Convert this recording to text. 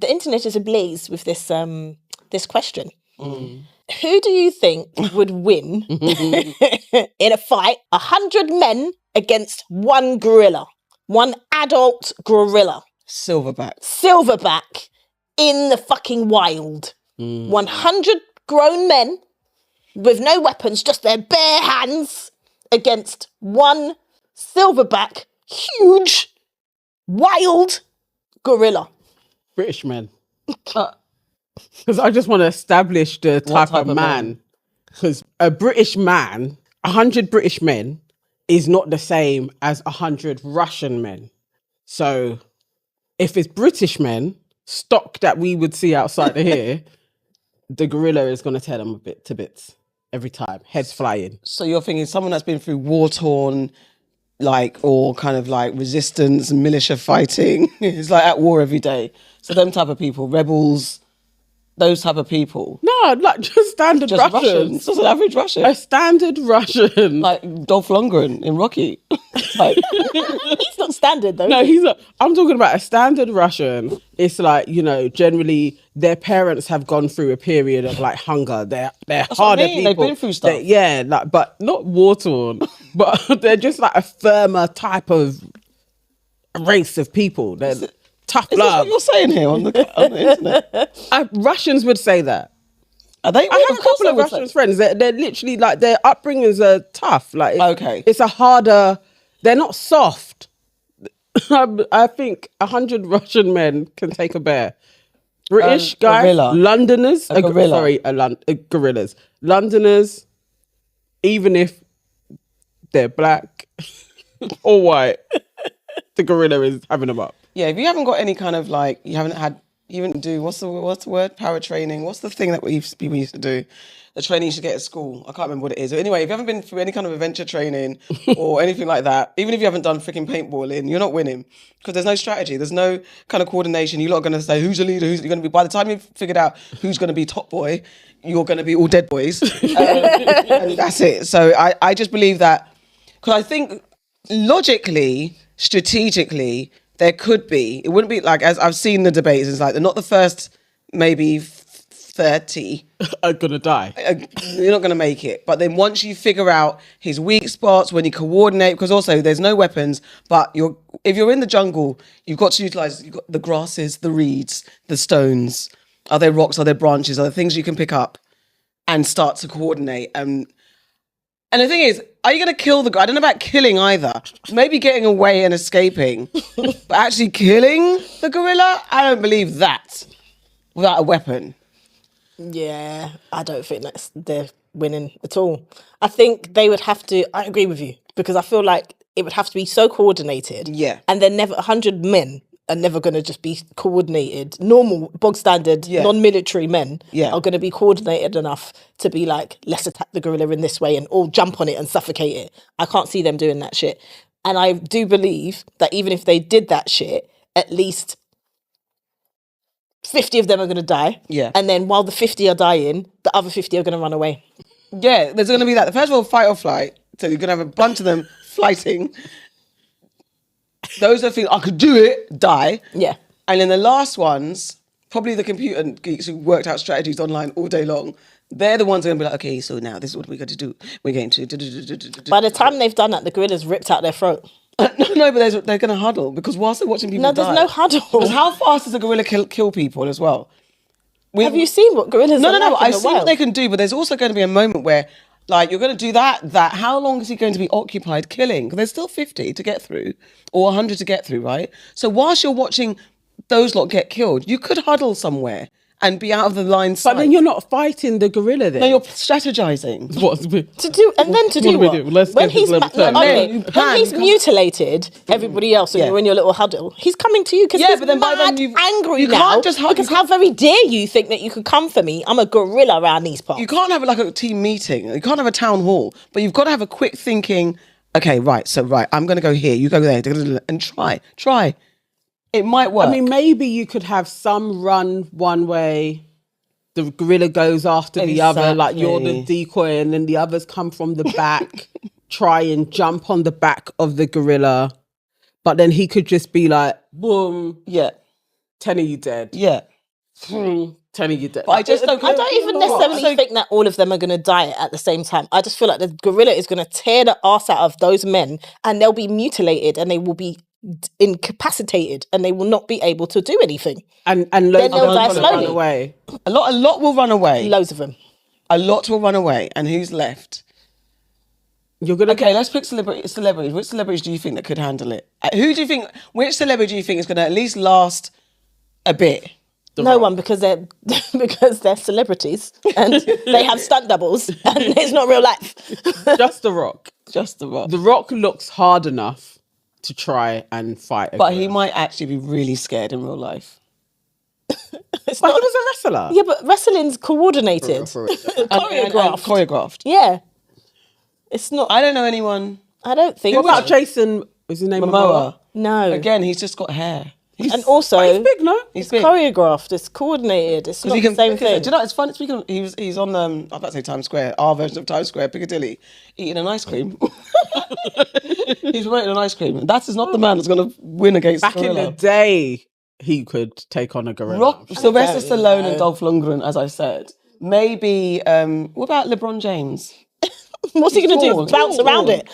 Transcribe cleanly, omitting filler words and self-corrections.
the internet is ablaze with this this question. Who do you think would win in a fight? 100 men against one gorilla, one adult gorilla. Silverback in the fucking wild. 100 grown men with no weapons, just their bare hands against one silverback, huge, wild gorilla. British men. Because I just want to establish the type of man. Because a British man, 100 British men is not the same as 100 Russian men. So if it's British men, stock that we would see outside of here, the gorilla is going to tear them to bits every time. Heads flying. So you're thinking someone that's been through war-torn, or kind of like resistance, militia fighting, is like at war every day. So them type of people, rebels, those type of people. No, like just standard Russians. Just an average Russian. A standard Russian. Like Dolph Lundgren in Rocky. Like, he's not standard though. No, he's not. I'm talking about a standard Russian. It's like, generally their parents have gone through a period of like hunger. They're harder people. They've been through stuff. But not war-torn. But they're just like a firmer type of race of people. They're tough love. Is this what you're saying here on the internet? Russians would say that. Are they? I have a couple of Russian friends. They're literally like, their upbringings are tough. Like, it's a harder. They're not soft. I think 100 Russian men can take a bear. British guys, gorilla. Londoners, gorilla. Gorillas. Londoners, even if they're black or white, the gorilla is having them up. Yeah, if you haven't got any kind of like, you didn't do, what's the word? Power training. What's the thing that people used to do? The training you should get at school. I can't remember what it is. But anyway, if you haven't been through any kind of adventure training or anything like that, even if you haven't done freaking paintballing, you're not winning because there's no strategy. There's no kind of coordination. You're not going to say who's the leader, you're going to be. By the time you've figured out who's going to be top boy, you're going to be all dead boys. And that's it. So I just believe that, because I think logically, strategically, there could be, it wouldn't be like, as I've seen the debates, it's like they're not the first maybe 30 are gonna die. You're not gonna make it. But then once you figure out his weak spots, when you coordinate, because also there's no weapons, but if you're in the jungle, you've got to utilize the grasses, the reeds, the stones. Are there rocks? Are there branches? Are there things you can pick up and start to coordinate? And the thing is, are you going to kill the guy? I don't know about killing either. Maybe getting away and escaping. But actually killing the gorilla? I don't believe that without a weapon. Yeah, I don't think they're winning at all. I think they would have to, I agree with you, because I feel like it would have to be so coordinated. Yeah. And they're never, 100 men are never going to just be coordinated. Normal, bog standard, non-military men are going to be coordinated enough to be like, let's attack the gorilla in this way and all jump on it and suffocate it. I can't see them doing that shit. And I do believe that even if they did that shit, at least 50 of them are going to die. Yeah. And then while the 50 are dying, the other 50 are going to run away. Yeah, there's going to be that. First of all, fight or flight. So you're going to have a bunch of them fighting. Those that think, I could do it, die. Yeah. And then the last ones, probably the computer geeks who worked out strategies online all day long, they're the ones who are going to be like, okay, so now this is what we're going to do. We're going to... By the time they've done that, the gorilla's ripped out their throat. No, but they're going to huddle, because whilst they're watching people die... No, there's no huddle. Because how fast does a gorilla kill people as well? Have you seen what gorillas are like in the I've seen wild? what they can do, but there's also going to be a moment where, like, you're going to do that, how long is he going to be occupied killing? Because there's still 50 to get through, or 100 to get through, right? So whilst you're watching those lot get killed, you could huddle somewhere and be out of the line sight. But then you're not fighting the gorilla then. No, you're strategizing. When he's mutilated everybody else and you're in your little huddle, he's coming to you because he's angry now. Can't just because how very dare you think that you could come for me? I'm a gorilla around these parts. You can't have like a team meeting. You can't have a town hall. But you've got to have a quick thinking, okay, right, I'm going to go here, you go there, and try. It might work. I mean, maybe you could have some run one way, the gorilla goes after the other, like you're the decoy, and then the others come from the back, try and jump on the back of the gorilla. But then he could just be like, boom. Yeah. 10 of you dead. Yeah. 10 of you dead. But I just don't. I don't even necessarily think that all of them are going to die at the same time. I just feel like the gorilla is going to tear the arse out of those men, and they'll be mutilated, and they will be incapacitated, and they will not be able to do anything. And Then loads they'll of die them will run slowly. away. A lot will run away. Loads of them. A lot will run away. And who's left? You're gonna Okay, let's pick celebrities. Which celebrities do you think that could handle it? Who do you think? Which celebrity do you think is going to at least last a bit? No one, because they're celebrities and they have stunt doubles and it's not real life. Just The Rock. Just The Rock. The Rock looks hard enough to try and fight. But he might actually be really scared in real life. But he was a wrestler. Yeah, but wrestling's coordinated, And choreographed. choreographed. Yeah, it's not. I don't know anyone. I don't think. What about Jason? Is his name Momoa. No. Again, he's just got hair. And also, He's big, no? He's big. choreographed. It's coordinated. It's not the same thing. Do you know, it's funny, speaking of, he's on, I was about to say Times Square, our version of Times Square, Piccadilly, eating an ice cream. He's promoting an ice cream. That is not the man that's going to win against Back the gorilla. in the day, he could take on a gorilla. Sylvester Stallone and Dolph Lundgren, as I said. Maybe, what about LeBron James? What's he going to do? Tall. Bounce around it?